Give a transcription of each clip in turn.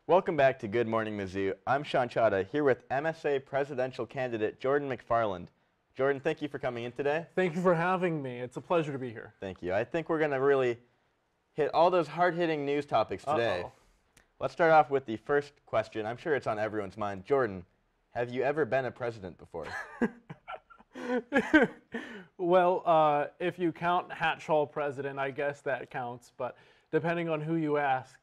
Welcome back to Good Morning Mizzou. I'm Sean Chada here with MSA Presidential candidate Jordan McFarland. Jordan, thank you for coming in today. Thank you for having me. It's a pleasure to be here. Thank you. I think we're going to really hit all those hard-hitting news topics today. Let's start off with the first question. I'm sure it's on everyone's mind. Jordan, have you ever been a president before? Well, if you count Hatch Hall president, I guess that counts. But depending on who you ask,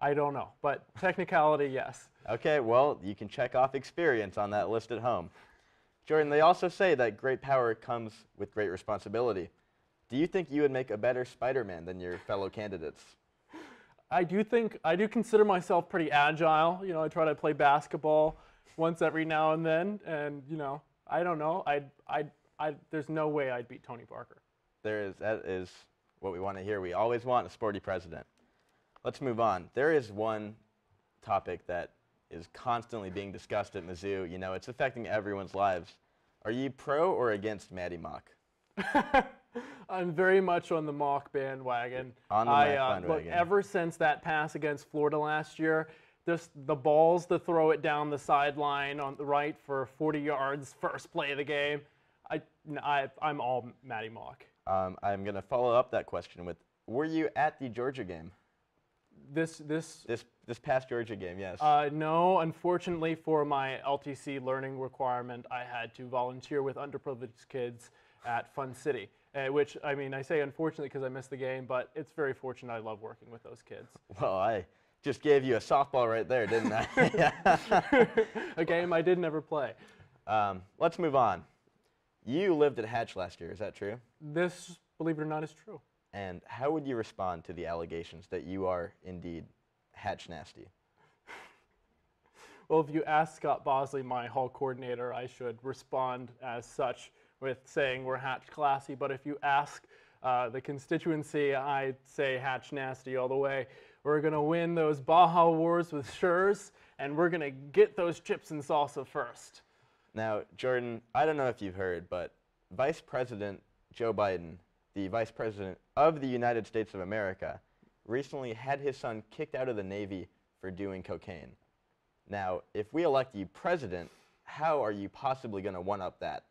I don't know. But technicality, yes. Okay, well, you can check off experience on that list at home. Jordan, they also say that great power comes with great responsibility. Do you think you would make a better Spider-Man than your fellow candidates? I do consider myself pretty agile. You know, I try to play basketball once every now and then, and you know, I don't know. There's no way I'd beat Tony Parker. That is what we want to hear. We always want a sporty president. Let's move on. There is one topic that is constantly being discussed at Mizzou. You know, it's affecting everyone's lives. Are you pro or against Maddie Mock? I'm very much on the Mock bandwagon. On the Mock bandwagon. Look, ever since that pass against Florida last year, the balls to throw it down the sideline on the right for 40 yards, first play of the game, I'm all Maddie Mock. I'm going to follow up that question with, were you at the Georgia game? This past Georgia game, yes. No, unfortunately for my LTC learning requirement, I had to volunteer with underprivileged kids at Fun City, which, I mean, I say unfortunately because I missed the game, but it's very fortunate. I love working with those kids. Well, I just gave you a softball right there, didn't I? A game I did never play. Let's move on. You lived at Hatch last year, is that true? This, believe it or not, is true. And how would you respond to the allegations that you are indeed Hatch nasty? Well, if you ask Scott Bosley, my hall coordinator, I should respond as such with saying we're Hatch classy. But if you ask the constituency, I'd say Hatch nasty all the way. We're going to win those Baja Wars with Schurz, and we're going to get those chips and salsa first. Now, Jordan, I don't know if you've heard, but Vice President Joe Biden, the Vice President of the United States of America, recently had his son kicked out of the Navy for doing cocaine. Now, if we elect you president, how are you possibly going to one-up that?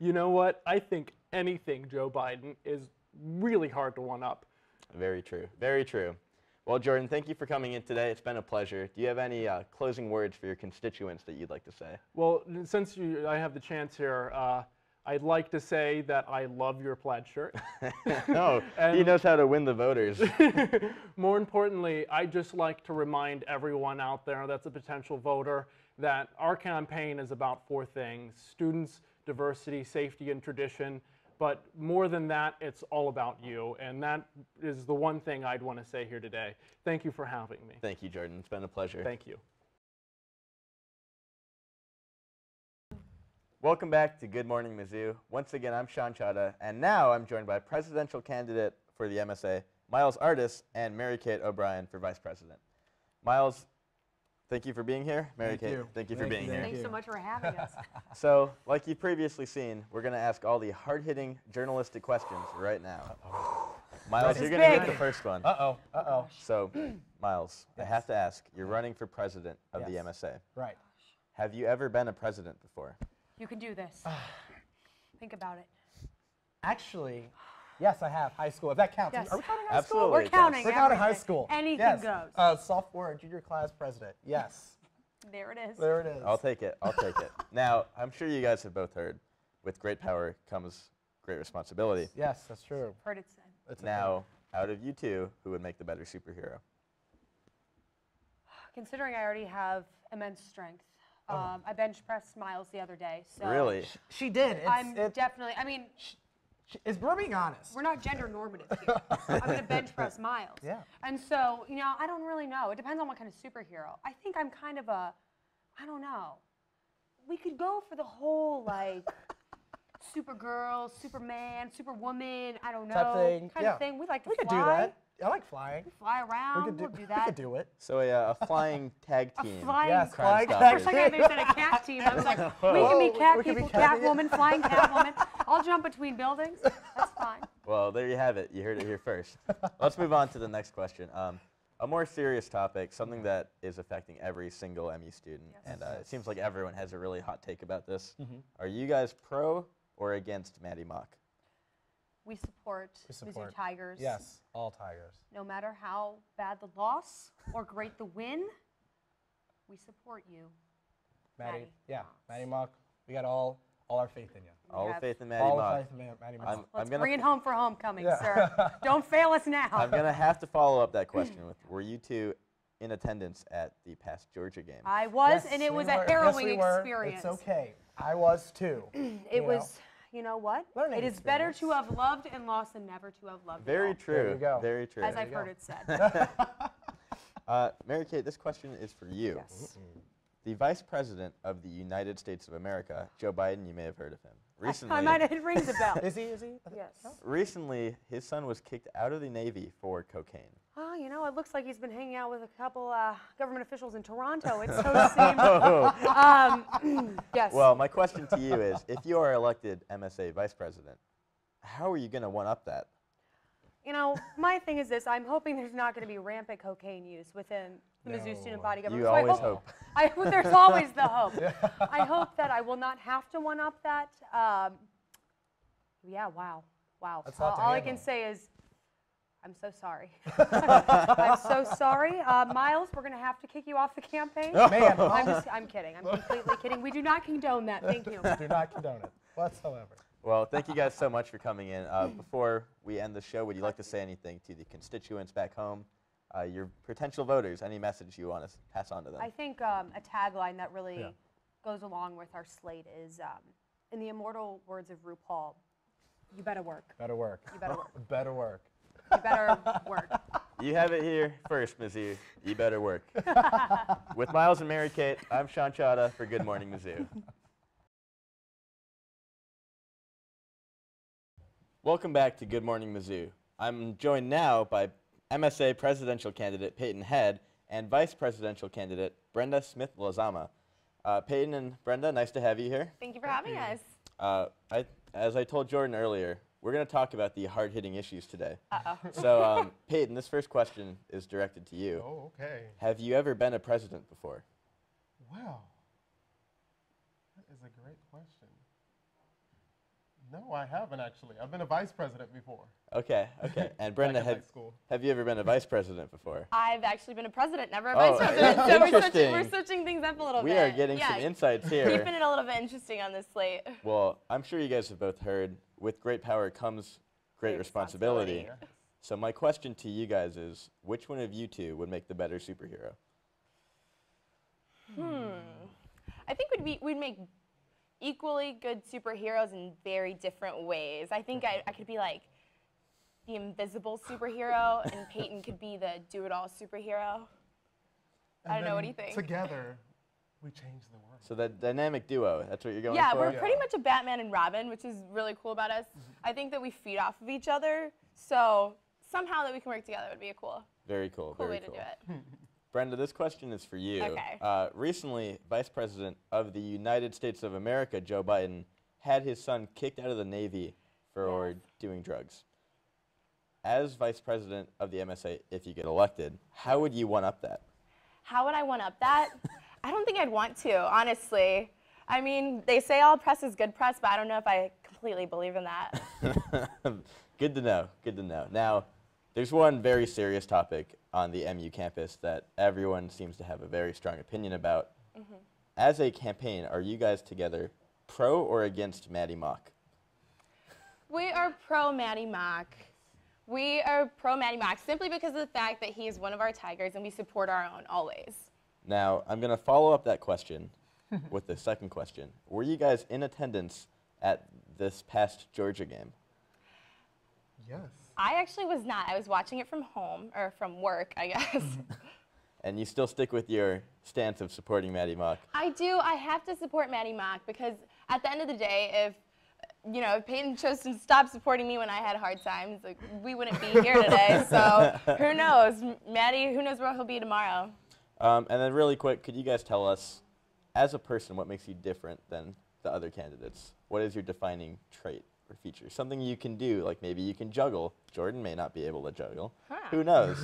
You know what? I think anything Joe Biden is really hard to one-up. Very true. Very true. Well, Jordan, thank you for coming in today. It's been a pleasure. Do you have any closing words for your constituents that you'd like to say? Well, since I have the chance here, I'd like to say that I love your plaid shirt. Oh, he knows how to win the voters. More importantly, I'd just like to remind everyone out there that's a potential voter that our campaign is about 4 things: students, diversity, safety, and tradition. But more than that, it's all about you. And that is the one thing I'd want to say here today. Thank you for having me. Thank you, Jordan. It's been a pleasure. Thank you. Welcome back to Good Morning Mizzou. Once again, I'm Sean Chada, and now I'm joined by presidential candidate for the MSA, Miles Artis, and Mary-Kate O'Brien for vice president. Miles, thank you for being here. Mary-Kate, thank you for being here. Thanks so much for having us. So, like you've previously seen, we're going to ask all the hard-hitting journalistic questions right now. Miles, you're going to get the first one. Uh-oh. So, Miles, I have to ask, you're running for president of the MSA. Right. Have you ever been a president before? You can do this. Think about it. Actually, yes, I have. High school. If that counts. Yes. Are we counting high Absolutely. school? We're counting. We're counting high everything. school. Anything yes. goes. Sophomore and junior class president. Yes. There it is. There it is. I'll take it. I'll take it. Now, I'm sure you guys have both heard, with great power comes great responsibility. Yes, that's true. Heard it said. That's Now, out of you two, who would make the better superhero? Considering I already have immense strength, I bench pressed Miles the other day. So Really? She did. I'm definitely. I mean, we're being honest. we're not gender normative here. I'm going to bench press Miles. Yeah. And so, you know, I don't really know. It depends on what kind of superhero. I think I'm kind of a, I don't know. We could go for the whole, like, Supergirl, Superman, Superwoman, I don't know. Type thing. Kind of thing. We like to We fly. could do that. I like flying. Fly around. We'll do that. We could do it. So a flying tag team. flying- Yes, Crime flying Stoppers. For a second, they said a cat team. I was like, we can be cat we can be people, cat- Catwoman, flying Catwoman. I'll jump between buildings. That's fine. Well, there you have it. You heard it here first. Let's move on to the next question. a more serious topic, something that is affecting every single MU student, and it seems like everyone has a really hot take about this. Are you guys pro or against Maddie Mock? We support Mizzou Tigers. Yes, all Tigers. No matter how bad the loss or great the win, we support you. Maddie, Maddie Mock, we got all our faith in you. All the faith in Maddie All Mock. the faith in Maddie Mock. Let's bring it home for homecoming, sir. Don't fail us now. I'm going to have to follow up that question with, were you two in attendance at the past Georgia game? I was, Yes, and it we was were. a harrowing Yes, we were. experience. It's okay. I was too. It was, you know what? Learning It is better experience. to have loved and lost than never to have loved at Very all, true. There you go. Very true. as I've heard it said. Mary Kate, this question is for you. Yes. The Vice President of the United States of America, Joe Biden, you may have heard of him. Recently, I might have, it rings a bell. Is he? Yes. recently, his son was kicked out of the Navy for cocaine. Oh, you know, it looks like he's been hanging out with a couple government officials in Toronto. It so seems. Yes. Well, my question to you is, if you are elected MSA Vice President, how are you going to one-up that? You know, my thing is this. I'm hoping there's not going to be rampant cocaine use within the Mizzou student body government. You So I always hope. There's always the hope. I hope that I will not have to one-up that. Yeah, wow. That's a lot to All I can handle. say is, I'm so sorry. I'm so sorry. Miles, we're going to have to kick you off the campaign. Man, I'm kidding. I'm completely kidding. We do not condone that. Thank you. do not condone it whatsoever. Well, thank you guys so much for coming in. Before we end the show, would you like to say anything to the constituents back home, your potential voters, any message you want to pass on to them? I think a tagline that really goes along with our slate is, in the immortal words of RuPaul, you better work. Better work. You better work. Better work. You better work. You have it here first, Mizzou. You better work. With Miles and Mary Kate, I'm Sean Chada for Good Morning Mizzou. Welcome back to Good Morning Mizzou. I'm joined now by MSA Presidential Candidate Peyton Head and Vice Presidential Candidate Brenda Smith-Lozama. Peyton and Brenda, nice to have you here. Thank you for having us. As I told Jordan earlier, we're going to talk about the hard-hitting issues today. Uh-oh. So, Peyton, this first question is directed to you. Oh, okay. Have you ever been a president before? Wow. That is a great question. No, I haven't actually. I've been a vice president before. Okay, okay. And Brenda, Back in high school. have you ever been a vice president before? I've actually been a president, never a Oh, vice president. So interesting. we're switching things up a little We bit. are getting Yeah, some insights here. keeping it a little bit interesting on this slate. Well, I'm sure you guys have both heard, with great power comes great responsibility. responsibility. So my question to you guys is, which one of you two would make the better superhero? I think we'd make equally good superheroes in very different ways. I think I could be like the invisible superhero, and Peyton could be the do-it-all superhero. I don't know, what do you think? Together, we change the world. So that dynamic duo, that's what you're going Yeah, for? we're pretty much a Batman and Robin, which is really cool about us. I think that we feed off of each other, so somehow that we can work together would be a cool Very cool, way very to cool. do it. Brenda, this question is for you. Okay. Recently, Vice President of the United States of America, Joe Biden, had his son kicked out of the Navy for doing drugs. As Vice President of the MSA, if you get elected, how would you one-up that? How would I one-up that? I don't think I'd want to, honestly. I mean, they say all press is good press, but I don't know if I completely believe in that. Good to know, good to know. Now, there's one very serious topic on the MU campus that everyone seems to have a very strong opinion about. As a campaign, are you guys together pro or against Maddie Mock? We are pro Maddie Mock. We are pro Maddie Mock simply because of the fact that he is one of our Tigers and we support our own always. Now, I'm going to follow up that question with the second question. Were you guys in attendance at this past Georgia game? Yes. I actually was not. I was watching it from home, or from work, I guess. And you still stick with your stance of supporting Maddie Mock? I do. I have to support Maddie Mock because at the end of the day, if Peyton chose to stop supporting me when I had hard times, like, we wouldn't be here today. So who knows? Maddie, who knows where he'll be tomorrow? And then really quick, could you guys tell us, as a person, what makes you different than the other candidates? What is your defining trait or feature? Something you can do, like maybe you can juggle. Jordan may not be able to juggle. Who knows?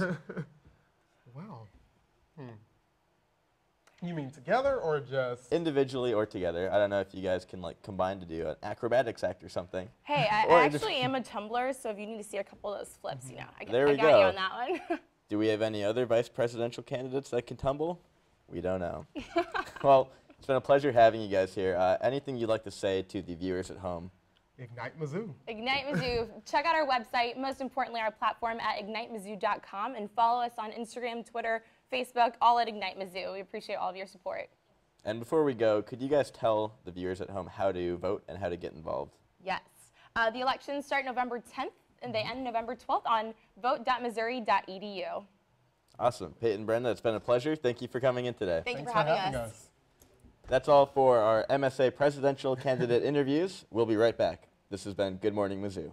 You mean together or just? Individually or together. I don't know if you guys can like combine to do an acrobatics act or something. Hey, I Or actually am a tumbler, so if you need to see a couple of those flips, you know, I There we got go. you on that one. Do we have any other vice presidential candidates that can tumble? We don't know. Well, it's been a pleasure having you guys here. Anything you'd like to say to the viewers at home? Ignite Mizzou. Ignite Mizzou. Check out our website, most importantly, our platform at ignitemizzou.com, and follow us on Instagram, Twitter, Facebook, all at Ignite Mizzou. We appreciate all of your support. And before we go, could you guys tell the viewers at home how to vote and how to get involved? Yes. The elections start November 10th, and they end November 12th on vote.missouri.edu. Awesome. Peyton, Brenda, it's been a pleasure. Thank you for coming in today. Thank you Thanks for having us. That's all for our MSA Presidential Candidate Interviews. We'll be right back. This has been Good Morning Mizzou.